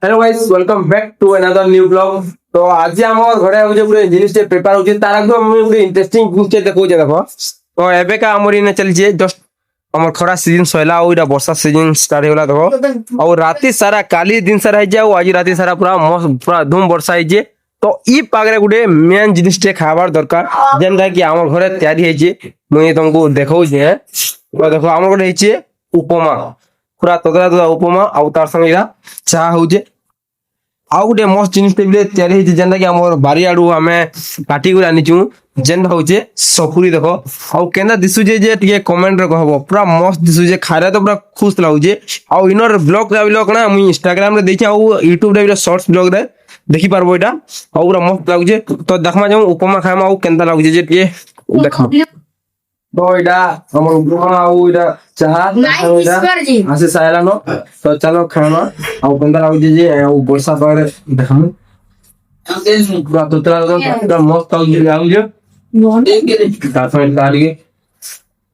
Hello guys welcome back to another new blog. तो आज हमर घरे होजे पुरे जिनिस ते प्रिपेयर होजे तार आगु हम पुरे इंटरेस्टिंग जिनिस ते देखो जे देखो। तो एबे का हमर इने चल जे जस्ट हमर खरा सीजन सैला और इटा वर्षा सीजन स्टार्ट होला देखो। और राती सारा काली दिन सारा है जे और आज राती सारा पूरा मस्त पूरा धूम वर्षा है जे। तो ई पागरे गुडे मेन जिनिस ते खाबार दरकार जेनदा कि हमर घरे तैयारी है जे मुई तुमको देखौ जे। तो देखो हमर घरे है जे उपमा पूरा तगड़ा तगड़ा उपमा और तार संगे इरा चाह होजे। आउ गोटे मस्त जिनिस टेबले तैयारी होइছে जेनटा कि हमर बारी आडू हमें काटी गुला आनिचू जेन होचे सपुरी देखो। आउ केंदा दिसु जे टिके कमेंट रे कहबो पूरा मस्त दिसु जे खारे तो पूरा खुश लागुजे। आउ इनर ब्लॉग ना मुई इंस्टाग्राम रे देखि आउ यूट्यूब रे शॉर्ट्स ब्लॉग रे देखि पारबो एटा आउ पूरा मस्त लागुजे। तो देखमा जाऊ उपमा खामा आउ केंदा लागुजे जे टिके देखमा। तो इटा हमर उपमा आउ इटा चाहा इटा आसे सायला न। तो चलो खाना आउ केंदा लागुजे जे आउ वर्षा पारे देखम पूरा तोतरा मस्त लागुजे। तासो तारिगे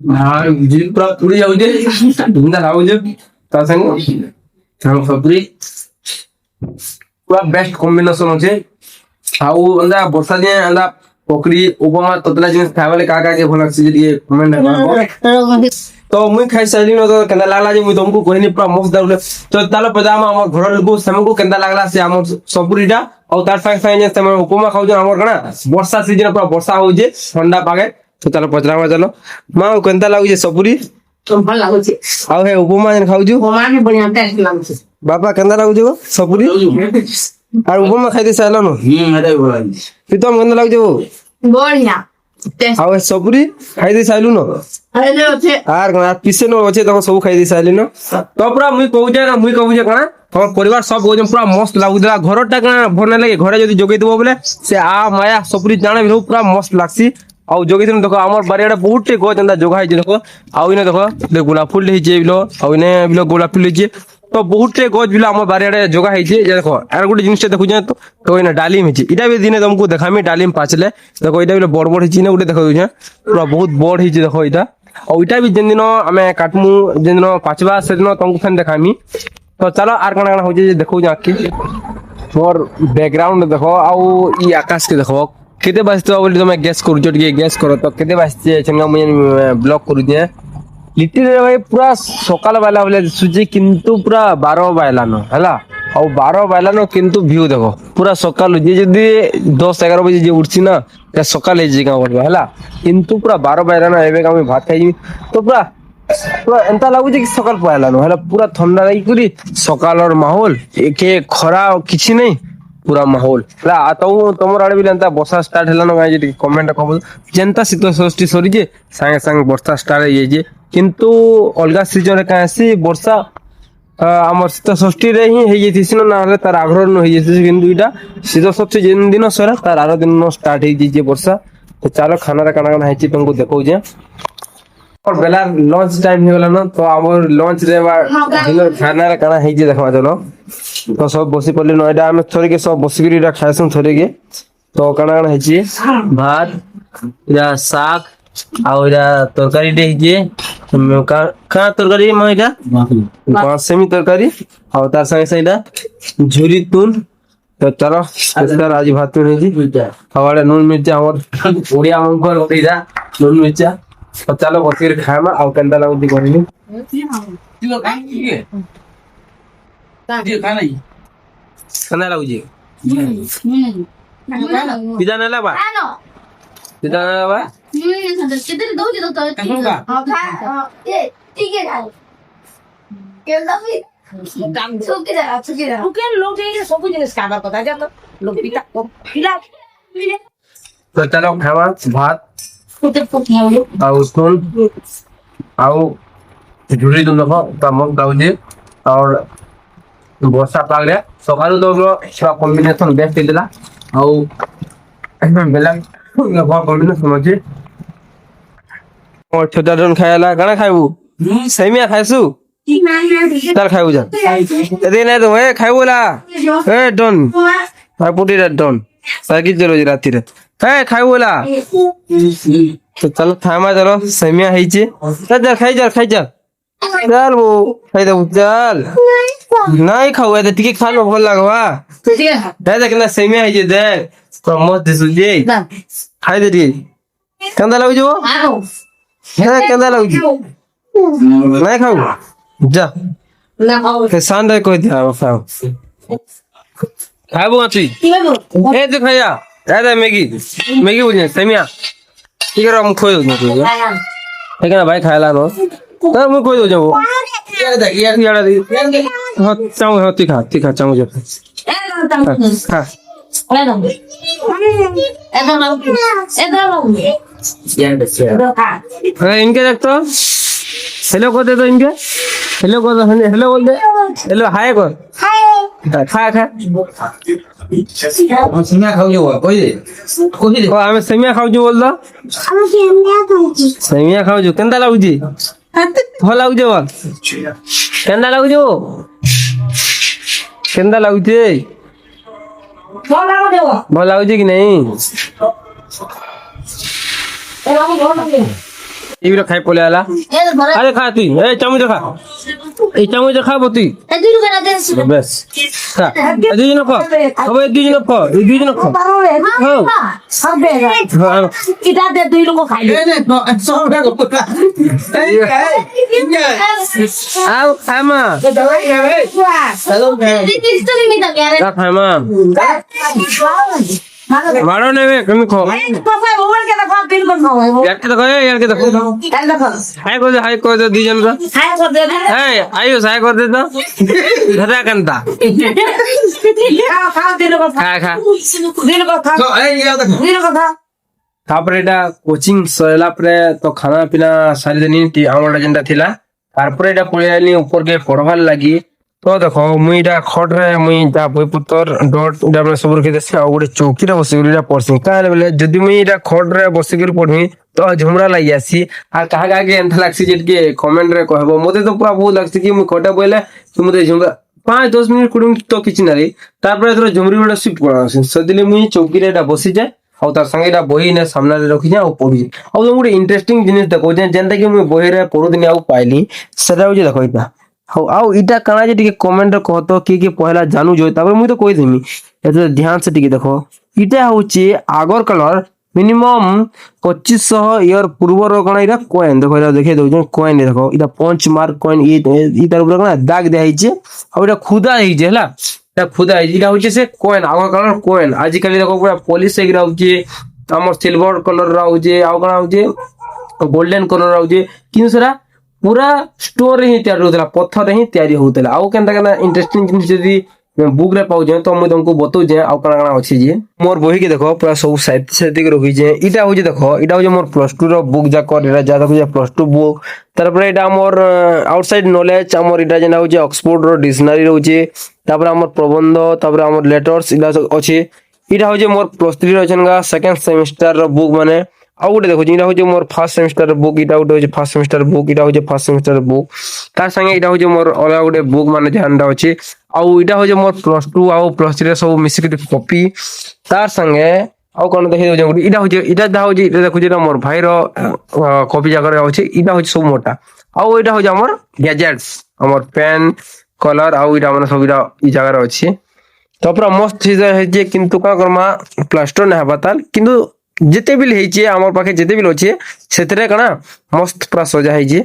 हां जी पूरा पूरी जाउजे केंदा लागुजे तासंग हम सब्री पूरा बेस्ट कॉम्बिनेशन होचे। आउ अंदा वर्षा जे अंदा पकड़ी उपमा तोतला जिनिस खावाले का के भल लागছে जे कमेंट करबो। तो मुई खाइ साइली न तो केंदा लागला जे मुई तुमको कहनी पूरा मस्त दाउले। तो तालो पजामा हमर घर लोगो समको केंदा लागला से हमर सपुरीटा और तार संग संग जे समय उपमा खाउ जे हमर कना वर्षा सीजन पूरा वर्षा हो जे ठंडा पागे। तो तालो पजरामा चलो मां केंदा लागु जे सपुरी तो भल लागु छे आउ हे उपमा जन खाउ छु उपमा भी बढ़िया टेस्ट लागु छे बाबा केंदा लागु जे सपुरी और उपमा खाइ दे साइलो न एटा भल लागु प्रीतम केंदा लागु जे बढ़िया टेस्ट आउ सपुरी खाइ दे साइलु न अरे छे आर कना पीसे न होचे तो सब खाइ दे साइली न। तो पूरा मुई कहू जे कना हमर परिवार सब हो जे पूरा मस्त लागु देला घरटा कना भर न लागे घरे जदी जोगै देबो बोले से आ माया सपुरी जाने भी पूरा मस्त लागसी। आउ जोगै दिन देखो हमर बारियाडा बहुत टे गो जंदा जोगा है जे देखो आउ इने देखो गुलाब फूल हे जे बिलो आउ इने बिलो गुलाब फूल हे जे। तो बहुत टे गज बिलो हमर बारियाडा जोगा है जे देखो आर गुटे जिनिस देखु जे तो इने डालिम हे जे इटा भी दिने तुमको देखामी डालिम पाचले देखो इटा बिलो बड़ बड़ हे जे ने गुटे देखो जे पूरा बहुत बड़ हे जे देखो इटा और इटा भी जेन दिन हमें काटमु जेन दिन पाचबा से दिन तुमको फेन देखामी। तो चलो आर कणा कणा हो जे देखो जा के मोर बैकग्राउंड देखो आउ ई आकाश के देखो केते बाजतो बोली तुम गेस करू जो टिके गेस करो तो केते बाजते छंगा मुई ब्लॉक करू जे लिटिल भाई पूरा सकाल वाला बोले सुजी किंतु पूरा 12 बायला न हला और 12 बायला न किंतु व्यू देखो पूरा सकाल जे जदी 10-11 बजे जे उठसी ना ते सकाल हे जे का बोलबा हला किंतु पूरा 12 बायला न एबे का मैं भात खाई तो पूरा पूरा एंता लागु जे कि सकाल पायला न हला पूरा ठंडा रही पूरी सकाल और माहौल एके खरा किछि नहीं पूरा माहौल हला आतो तमर आडे बिले एंता वर्षा स्टार्ट हला न गाय जे कमेंट कहबो जेंता शीतल षष्ठी सरी जे संगे संग वर्षा स्टार्ट हे जे किंतु अलगा सीजन रे कासी वर्षा हमर शीतल षष्ठी रे ही हे जेतिस न ना तार आग्रह न हे जेतिस किंतु इटा शीतल षष्ठी जेन दिन सरा तार आरो दिन न स्टार्ट हे जे वर्षा। तो चलो खाना रे काना काना हेची तुमको देखौ जे और बेला लंच टाइम हे गला न तो हमर लंच रे डिनर खाना रे काना हे जे देखवा चलो। तो सब बसी पड़ले न एटा हम थोड़ी के सब बसी गिरी रा खायसन थोड़ी के तो काना काना हेची भात या साग और तरकारी दे जे का तरकारी म एटा सेमी तरकारी और तार संगे संगे झुरी तुन। तो चलो स्पेशल आज भात तुन जी हवाड़े नून मिर्चा हमर ओडिया मंगल ओडिया नून मिर्चा। तो चलो बसी के खामा और केंदा लागु दी करनी तू खाई के खाना लागु जी पिज्जा न लाबा पिज्जा न लाबा कितने दो जी तो हां खा ये ठीक है खा केला भी सुके लोग ये सब जिनिस खाবার কথা জানো लोग पिला तो चलो खावा भात कुते पकाओ और सुन आओ झुरी तुम देखो तमक दाउजे और वर्षा पाग रे सकाळु तो छा कॉम्बिनेशन बेस्ट देला और बेला बहुत कॉम्बिनेशन अछि और छोटा जन खायला गाना खाइबू सेमिया खाइसु तार खाइबू जा दे ना तो ए खाइबूला ए डन आ पुटी डन साकी चलो जी राती रे ए खाइबूला। तो चलो थामा चलो सेमिया है चल खाई चल चल वो खाई दो चल नहीं खाऊ है टिके खा लो भल लगवा देख ना सेमिया है जे देख पूरा मस्त दिसुजे खाई दे रे कंदा लागु जो है कंदा लागु नहीं खाऊ जा के सांडे कोई दिया खाओ खाबो आछी ए दे खाया ए दे मैगी मैगी बुझे सेमिया ठीक है हम खोई दो तो है ना भाई खाला नो तो मैं खोई दो जाओ यार दे यार दे हां चाऊ हां तीखा चाऊ जो हां इनके देख तो हेलो कर दे तो इनके हेलो कर दो हेलो बोल दे हेलो हाय कर खा खा सेमिया खाऊ जो कोई दे ओ हमें सेमिया खाऊ जो बोल दो सेमिया खाऊ जो केंदा लागुजी भल लागुजे बोल केंदा लागुजो केंदा लागुजे भल लागुजे कि नहीं ये भी खाई पोले आला अरे खा तू ए चामच खा ए चामच खा बती बस खा दू जन खा अब दू जन खा दू जन खा हां इटा दे दुई लोग खाई आओ खामा खामा मारो नहीं कमी खो यार के देखो हाय कर दे दी जन हाय आयुष हाय कर दे तो धरा कंता खा तापर एटा कोचिंग सैला परे तो खाना पीना सारी दिन आमर जेंटा थिला तारपर एटा पळेली ऊपर के पढ़वार लगी तो देखो मुई इटा खट रे मुई ता बई पुतर डॉट इटा मैं सब रखि देसी आ गोटे चौकी रे बसी इटा पढ़सी काहे बेले जदी मुई इटा खट रे बसी कर पढ़ी तो झुमरा लागि आसी आ कहा का के एंथ लागसी जे के कमेंट रे कहबो मते तो पूरा बहुत लागसी कि मुई खटा बोले कि मते झुमरा 5-10 मिनिट कुडुम तो किछि ना रे तारपर एतरो झुमरी बडा शिफ्ट पड़ासी सदिले मुई चौकी रे एटा बसी जाय आउ तार संगे एटा बही ने सामने रे रखि जा आ पढी आ गोटे इंटरेस्टिंग जिनिस देखो जेंता कि मुई बही रे पढु दिन आ पाइली सेटा हो जे देखो इटा हाउ आउ इटा काना जे टिके कमेंट रे कहतो कि पहला जानू जो तापर मुई तो कहि देमी एते ध्यान से टिके देखो इटा होची आगर कलर मिनिमम 2500 ईयर पूर्व रो काना इटा कॉइन देखो इटा देखे दउ कॉइन देखो इटा पंच मार्क कॉइन ई तार ऊपर काना दाग दे हिचे आ इटा खुदा हिचे हला इटा खुदा हिचे इटा होची से कॉइन आगर कलर कॉइन आज काली देखो पूरा पॉलिश से गिरा होची हमर सिल्वर कलर रा होची आ काना होची गोल्डन कलर रा होची किन सरा पूरा स्टोर ही तैयार होतला पत्थर ही तैयारी होतला आउ केनता केना इंटरेस्टिंग जिनिस जदी बुक रे पाउ जे तो हम तुमको बतौ जे आउ काना काना अछि जे मोर बही के देखो पूरा सब साहित्य साहित्य के रखि जे इटा हो जे देखो इटा हो जे मोर +2 रो बुक जा कर एरा जा देखो जे +2 बुक तार पर इटा मोर आउटसाइड नॉलेज हमर इटा जेना हो जे ऑक्सफोर्ड रो डिक्शनरी रहउ जे तापर हमर प्रबंध तापर हमर लेटर्स इला अछि इटा हो जे मोर +3 रो छनगा सेकंड सेमेस्टर रो बुक माने आउ गोटे देखो इटा हो जे मोर फर्स्ट सेमेस्टर बुक इटा गोटे हो जे फर्स्ट सेमेस्टर बुक इटा हो जे फर्स्ट सेमेस्टर बुक तार संगे इटा हो जे मोर अलग गोटे बुक माने ध्यान अछि आउ इटा हो जे मोर +2 आउ +3 रे सब मिसी के कॉपी तार संगे आउ कोन देखै जे इटा हो जे इटा दा हो जे इटा देखो जे मोर भाई रो कॉपी जगह रे अछि इटा हो जे सब मोटा आउ इटा हो जे हमर गैजेट्स हमर पेन कलर आउ इटा माने सब इटा ई जगह रे अछि तो पूरा मस्त चीज है जे किंतु का करमा प्लास्टर ना हबाताल किंतु जेते बिल हेचे हमर पाखे जेते बिल होचे सेतरे कना मस्त पूरा सजा हेजे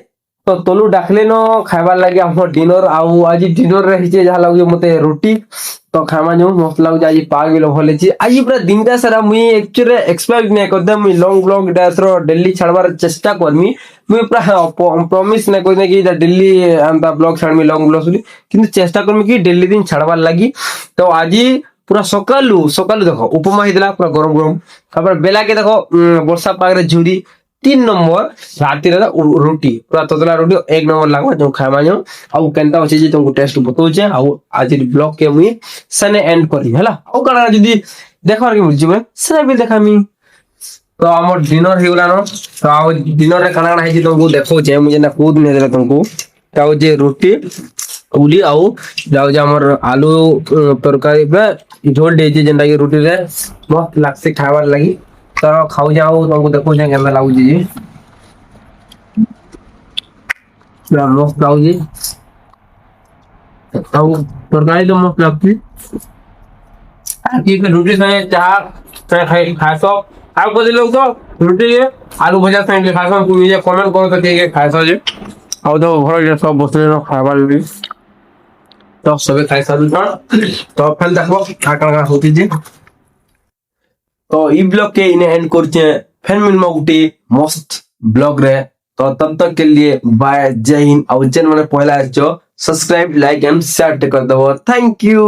तो तोलू डाकले न खाइबार लागि हमर डिनर आउ आज डिनर रे हेचे जहा लागु मते रोटी तो खामा जो मस्त लागु आज पाग बिल भले छी आज पूरा दिनटा सारा मुई एक्चुअली एक्सपेक्ट नै करदम मुई लॉन्ग व्लॉग डासरो दिल्ली छाड़बार चेष्टा करमी मुई पूरा प्रॉमिस नै कोइ नै कि दिल्ली अंता ब्लॉग छाड़मी लॉन्ग व्लॉग सुली किंतु चेष्टा करमी कि दिल्ली दिन छाड़बार लागि तो आज पूरा सकालू देखो उपमा हिदला पूरा गरम गरम तापर बेला के देखो वर्षा पाग रे झुरी 3 नंबर राती रे रोटी पूरा तदला रोटी 1 नंबर लागो जो खामा जो आउ केनता होची जे तुमको टेस्ट बतो जे आउ आज ब्लॉग के मुई सने एंड करी हला आउ कना जदी देखबार के बुझी मैं सने भी देखामी तो हमर डिनर हेउला न तो आउ डिनर रे खाना है जे तुमको देखो जे मुझे ना खुद ने देला तुमको ताउ जे रोटी उली आउ जाउ जे हमर आलू तरकारी पे झोल दे जे जेंटा के रोटी रे मस्त लागसे खाबार लागि तो खाउ जाओ तुमको देखो जे केना लागु जी पूरा मस्त लागु जी ଆଉ ତରକାରୀ ତ ମସ୍ତ ଲାଗୁଛି କି ରୁଟି ସାଙ୍ଗେ ଚାହା ସାଙ୍ଗେ ଖାଇସ ଆଉ କଦି ଲୋକ ତ ରୁଟି ଆଳୁ ଭଜା ସାଙ୍ଗେ ଖାଇସ ନିଜେ କମେଣ୍ଟ କର ତ କିଏ ଖାଇସ ଯେ ଆଉ ତ ଘର ଯେ ସବୁ ବସିଲେ ଖାଇବାର ବି ତ ସବେ ଖାଇସାରିଲୁ ତ ଫେର ଦେଖବ କାଣା କାଣା ହଉଛି ଯେ तो ई ब्लॉग के इन्हें एंड करते हैं फिर मिलमा गुटे मस्त ब्लॉग रे तो तब तक के लिए बाय जय हिंद और चैनल मैंने पहला सब्सक्राइब लाइक एंड शेयर कर दो थैंक यू।